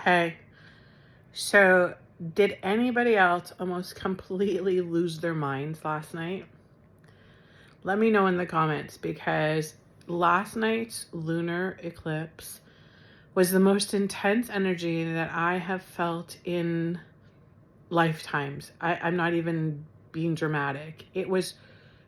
Okay, so did anybody else almost completely lose their minds last night? Let me know in the comments, because last night's lunar eclipse was the most intense energy that I have felt in lifetimes. I'm not even being dramatic. It was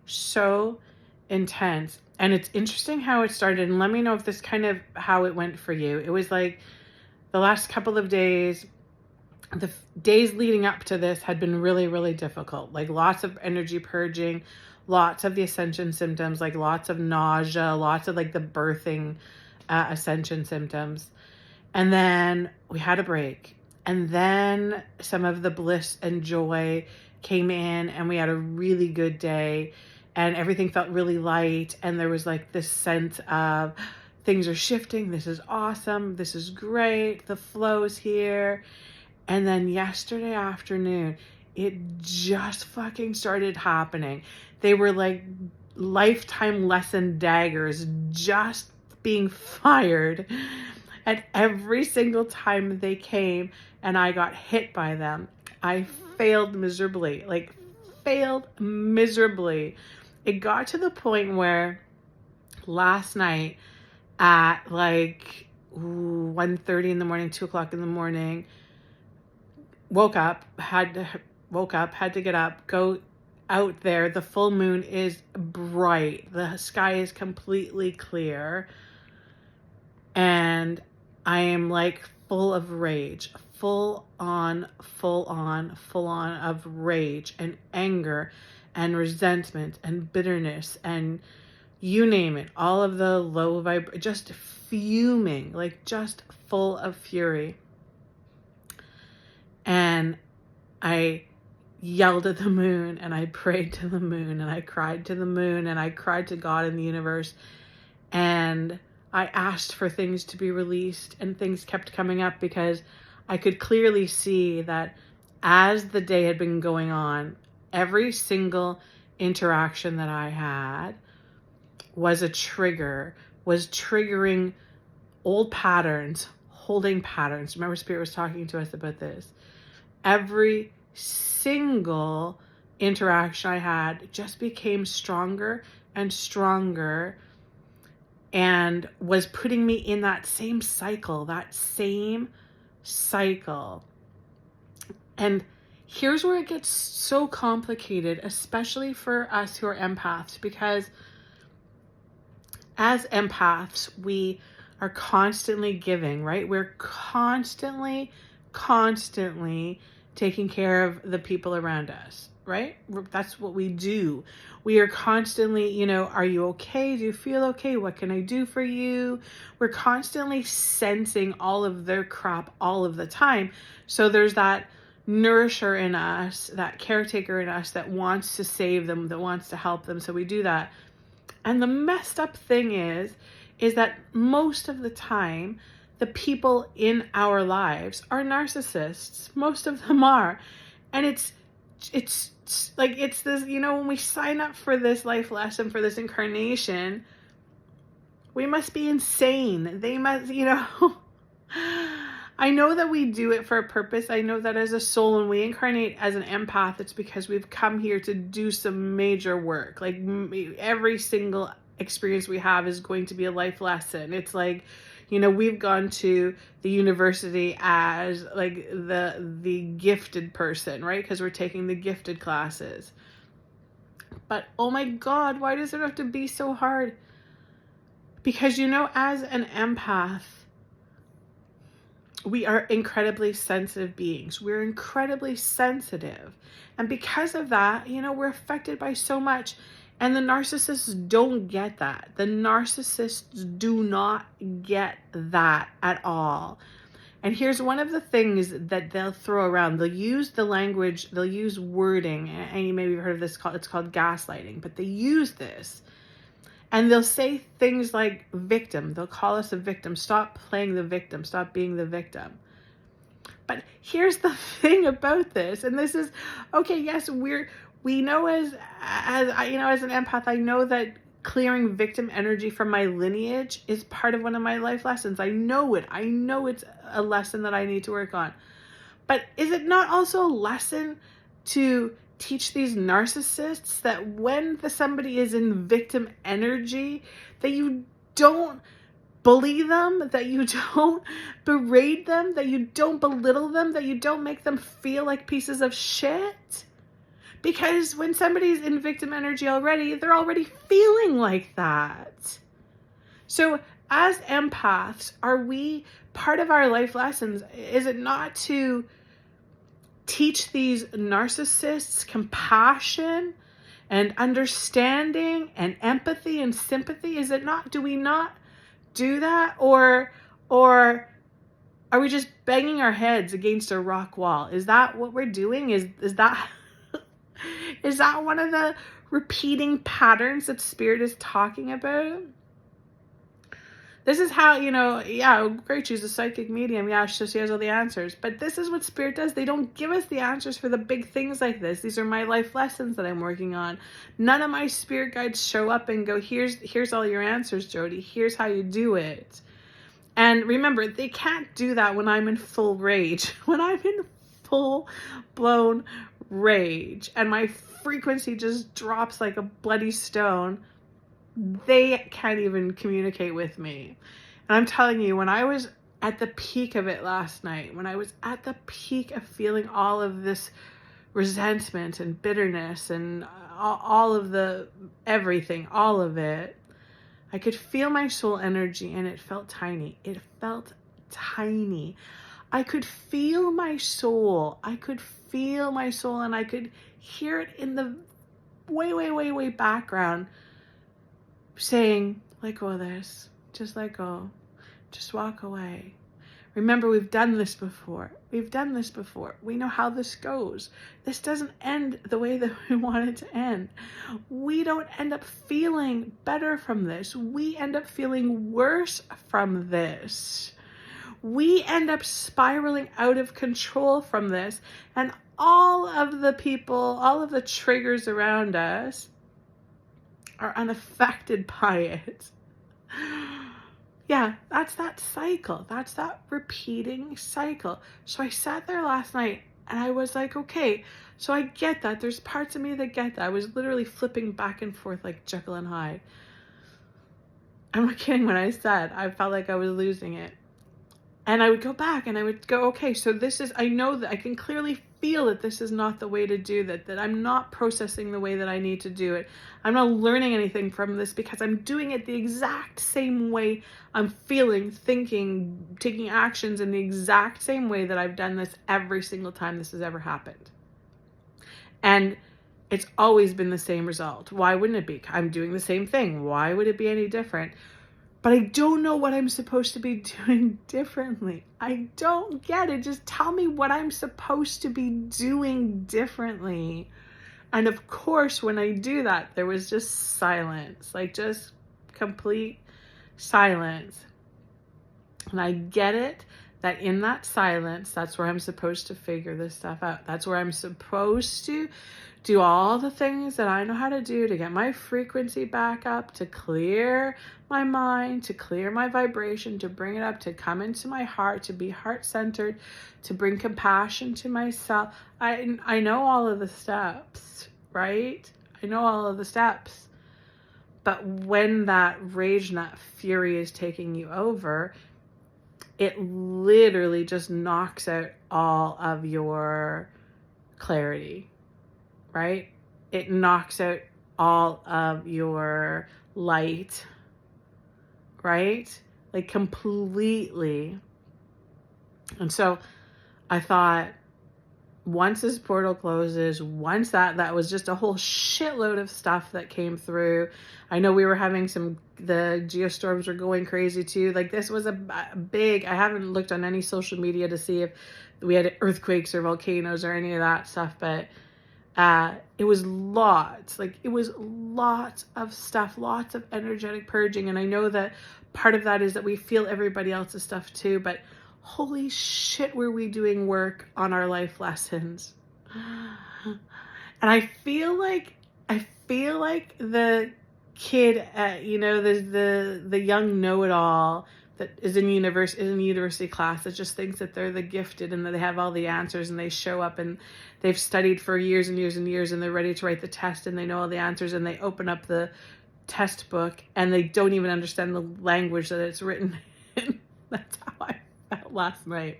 so intense. And it's interesting how it started. And let me know if this kind of how it went for you. It was like the last couple of days, the days leading up to this had been really, really difficult. Like lots of energy purging, lots of the ascension symptoms, like lots of nausea, lots of like the birthing ascension symptoms. And then we had a break. And then some of the bliss and joy came in, and we had a really good day, and everything felt really light. And there was like this sense of things are shifting. This is awesome. This is great. The flow is here. And then yesterday afternoon, it just fucking started happening. They were like lifetime lesson daggers just being fired. And every single time they came and I got hit by them, I failed miserably. It got to the point where last night at like 1:30 in the morning, 2 o'clock in the morning, woke up, had to get up, go out there. The full moon is bright. The sky is completely clear. And I am like full of rage, full on of rage and anger and resentment and bitterness and you name it, all of the low vibe, just fuming, like just full of fury. And I yelled at the moon, and I prayed to the moon, and I cried to the moon, and I cried to God in the universe. And I asked for things to be released, and things kept coming up because I could clearly see that as the day had been going on, every single interaction that I had was a trigger, was triggering old patterns, holding patterns. Remember, Spirit was talking to us about this. Every single interaction I had just became stronger and stronger, and was putting me in that same cycle. And here's where it gets so complicated, especially for us who are empaths, because as empaths, we are constantly giving, right? We're constantly taking care of the people around us, right? That's what we do. We are constantly, are you okay? Do you feel okay? What can I do for you? We're constantly sensing all of their crap all of the time. So there's that nourisher in us, that caretaker in us that wants to save them, that wants to help them. So we do that. And the messed up thing is that most of the time, the people in our lives are narcissists. Most of them are. And it's like, it's this, when we sign up for this life lesson, for this incarnation, we must be insane. They must, I know that we do it for a purpose. I know that as a soul, when we incarnate as an empath, it's because we've come here to do some major work. Like every single experience we have is going to be a life lesson. It's like, we've gone to the university as like the gifted person, right? Because we're taking the gifted classes. But oh my God, why does it have to be so hard? Because, as an empath, we are incredibly sensitive beings. We're incredibly sensitive. And because of that, we're affected by so much. And the narcissists don't get that. The narcissists do not get that at all. And here's one of the things that they'll throw around. They'll use the language, they'll use wording, and you maybe heard of this, it's called gaslighting, but they use this. And they'll say things like victim. They'll call us a victim. Stop playing the victim. Stop being the victim. But here's the thing about this, and this is, okay, yes, we know as an empath, I know that clearing victim energy from my lineage is part of one of my life lessons. I know it. I know it's a lesson that I need to work on. But is it not also a lesson to teach these narcissists that when somebody is in victim energy, that you don't bully them, that you don't berate them, that you don't belittle them, that you don't make them feel like pieces of shit? Because when somebody's in victim energy already, they're already feeling like that. So as empaths, are we, part of our life lessons, is it not to teach these narcissists compassion and understanding and empathy and sympathy? Is it not? Do we not do that? Or are we just banging our heads against a rock wall? Is that what we're doing? Is that is that one of the repeating patterns that Spirit is talking about? This is how, yeah, great, she's a psychic medium. Yeah, she has all the answers. But this is what Spirit does. They don't give us the answers for the big things like this. These are my life lessons that I'm working on. None of my spirit guides show up and go, here's all your answers, Jody. Here's how you do it. And remember, they can't do that when I'm in full rage. When I'm in full-blown rage and my frequency just drops like a bloody stone, they can't even communicate with me. And I'm telling you, when I was at the peak of it last night, when I was at the peak of feeling all of this resentment and bitterness and all of the everything, all of it, I could feel my soul energy and it felt tiny. It felt tiny. I could feel my soul. I could feel my soul and I could hear it in the way background saying, let go of this. Just let go. Just walk away. Remember, we've done this before. We've done this before. We know how this goes. This doesn't end the way that we want it to end. We don't end up feeling better from this. We end up feeling worse from this. We end up spiraling out of control from this. And all of the people, all of the triggers around us are unaffected by it. Yeah, that's that cycle. That's that repeating cycle. So I sat there last night and I was like, okay, so I get that. There's parts of me that get that. I was literally flipping back and forth like Jekyll and Hyde. I'm not kidding when I said I felt like I was losing it. And I would go back and I would go, okay, so this is, I know that I can clearly feel that this is not the way to do that I'm not processing the way that I need to do it. I'm not learning anything from this because I'm doing it the exact same way I'm feeling, thinking, taking actions in the exact same way that I've done this every single time this has ever happened. And it's always been the same result. Why wouldn't it be? I'm doing the same thing. Why would it be any different? But I don't know what I'm supposed to be doing differently. I don't get it. Just tell me what I'm supposed to be doing differently. And of course, when I do that, there was just silence, like just complete silence. And I get it that in that silence, that's where I'm supposed to figure this stuff out. That's where I'm supposed to do all the things that I know how to do to get my frequency back up, to clear my mind, to clear my vibration, to bring it up, to come into my heart, to be heart-centered, to bring compassion to myself. I know all of the steps, right? I know all of the steps. But when that rage and that fury is taking you over, it literally just knocks out all of your clarity, right? It knocks out all of your light, right? Like completely. And so I thought, once this portal closes, once that was just a whole shitload of stuff that came through. I know we were having the geostorms were going crazy too. Like this was a big, I haven't looked on any social media to see if we had earthquakes or volcanoes or any of that stuff, but it was lots of stuff, lots of energetic purging. And I know that part of that is that we feel everybody else's stuff too, but holy shit, were we doing work on our life lessons. And I feel like the kid, the young know-it-all that is in university class that just thinks that they're the gifted and that they have all the answers, and they show up and they've studied for years and years and years, and they're ready to write the test and they know all the answers, and they open up the test book and they don't even understand the language that it's written in. That's how I felt last night.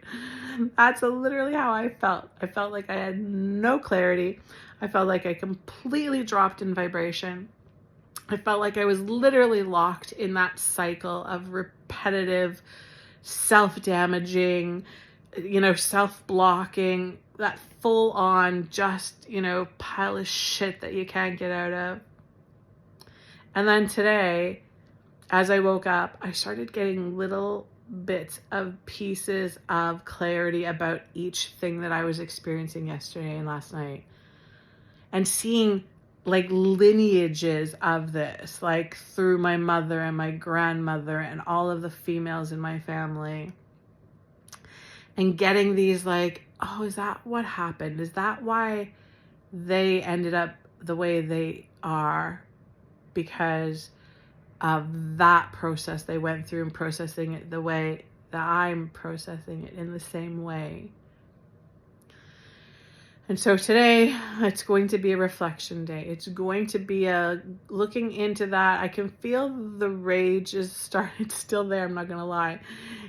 That's literally how I felt. I felt like I had no clarity. I felt like I completely dropped in vibration. I felt like I was literally locked in that cycle of repetitive, self-damaging, self-blocking, that full-on just, pile of shit that you can't get out of. And then today, as I woke up, I started getting little bits of pieces of clarity about each thing that I was experiencing yesterday and last night. And seeing like lineages of this, like through my mother and my grandmother and all of the females in my family. And getting these like, oh, is that what happened? Is that why they ended up the way they are? Because of that process they went through, and processing it the way that I'm processing it in the same way. And so today it's going to be a reflection day. It's going to be a looking into that. I can feel the rage is starting. It's still there. I'm not going to lie.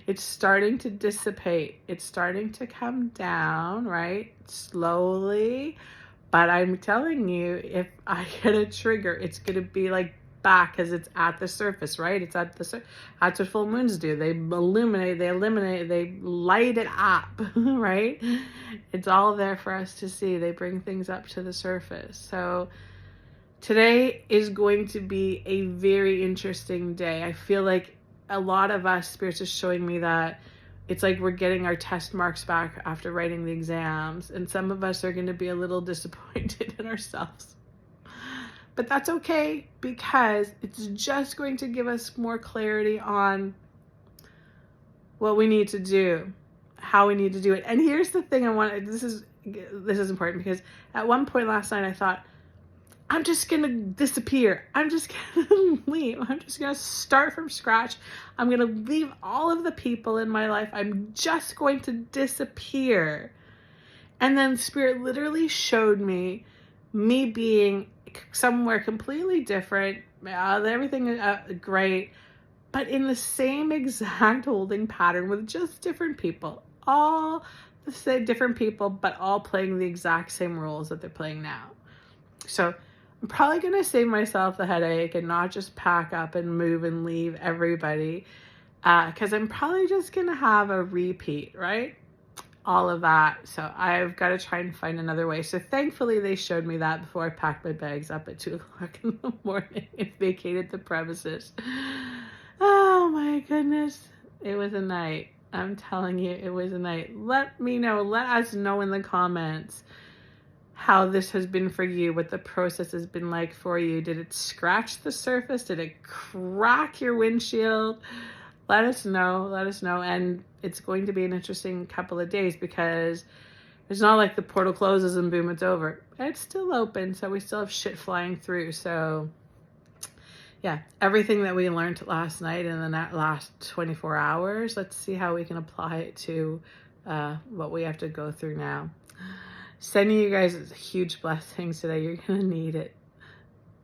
It's starting to dissipate. It's starting to come down, right? Slowly. But I'm telling you, if I get a trigger, it's going to be like back, because it's at the surface, right? It's at the that's what full moons do. They illuminate, they eliminate, they light it up, right? It's all there for us to see. They bring things up to the surface. So today is going to be a very interesting day. I feel like a lot of us, Spirits is showing me that it's like we're getting our test marks back after writing the exams, and some of us are going to be a little disappointed in ourselves. But that's okay, because it's just going to give us more clarity on what we need to do, how we need to do it. And here's the thing this is important, because at one point last night I thought, I'm just going to disappear. I'm just going to leave. I'm just going to start from scratch. I'm going to leave all of the people in my life. I'm just going to disappear. And then Spirit literally showed me being somewhere completely different, everything great, but in the same exact holding pattern with just different people, all the same different people, but all playing the exact same roles that they're playing now. So I'm probably going to save myself the headache and not just pack up and move and leave everybody, because I'm probably just going to have a repeat, right? All of that. So I've got to try and find another way. So thankfully they showed me that before I packed my bags up at 2:00 in the morning and vacated the premises. Oh my goodness. It was a night. I'm telling you, it was a night. Let us know in the comments how this has been for you, what the process has been like for you. Did it scratch the surface? Did it crack your windshield? Let us know. And it's going to be an interesting couple of days, because it's not like the portal closes and boom, it's over. It's still open, so we still have shit flying through. So yeah, everything that we learned last night and in the last 24 hours, let's see how we can apply it to what we have to go through now. Sending you guys huge blessings today. You're going to need it.